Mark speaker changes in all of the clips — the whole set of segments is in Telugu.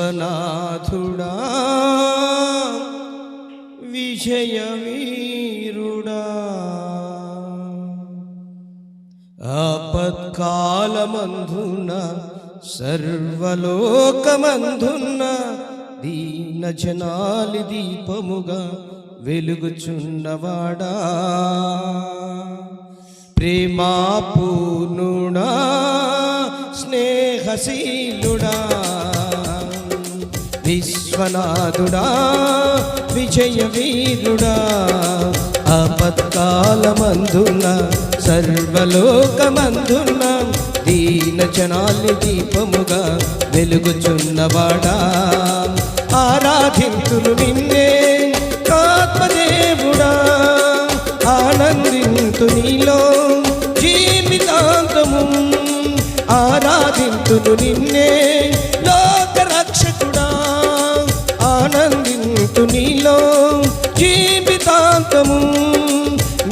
Speaker 1: విశ్వనాథుడా విజయవీరుడా ఆపత్కాలమందున సర్వలోకమందున దీన జనాలి దీపముగా వెలుగుచున్నవాడా ప్రేమాపూర్ణుడా స్నేహశీలుడా విశ్వనాథుడా విజయవీరుడా ఆపత్కాలమందున సర్వలోకమందున దీన జనాలి దీపముగా వెలుగుచున్నవాడా ఆరాధింతును నిన్నే ఆత్మదేవుడా ఆనందింతు నీలో జీవితాంతము ఆరాధింతును నిన్నే లోకరక్షకుడా ఆనందింతు నీలో జీవితాంతము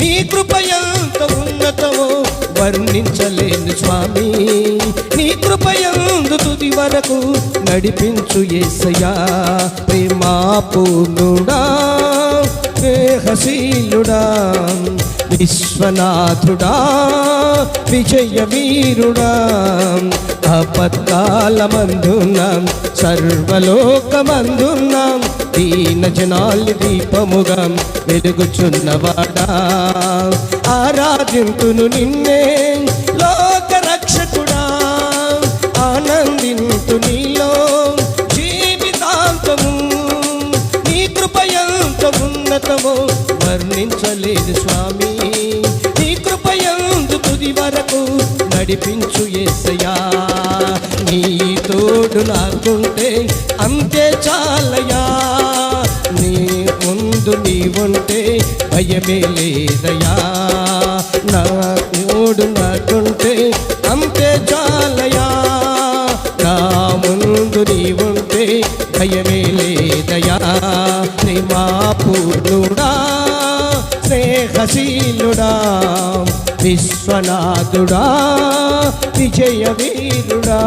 Speaker 1: నీ కృప ఎంత ఉన్నతమో వర్ణించలేను స్వామి నీ కృపయందు తుది వరకు నడిపించు యేసయ్యా ప్రేమాపూర్ణుడా స్నేహశీలుడా విశ్వనాథుడా విజయవీరుడా ఆపత్కాలమందున సర్వలోకమందున దీన జనాలి దీపముగా వెలుగుచున్నవాడా ఆరాధింతును నిన్నే లోకరక్షకుడా ఆనందింతు నీలో జీవితాంతము నీ కృప ఎంత ఉన్నతమో వర్ణించలేదు స్వామి నీ కృపయందు తుది వరకు నడిపించు యేసయ్యా నీ తోడు నాకుంటే అంతే చాలయా నీ ముందు నీవుంటే భయమే లేదయా నా తోడు నాకుంటే అంతే చాలయా నా ముందు నీవుంటే భయమే లేదయా ప్రేమాపూర్ణుడా స్నేహశీలుడా విశ్వనాథుడా విజయవీరుడా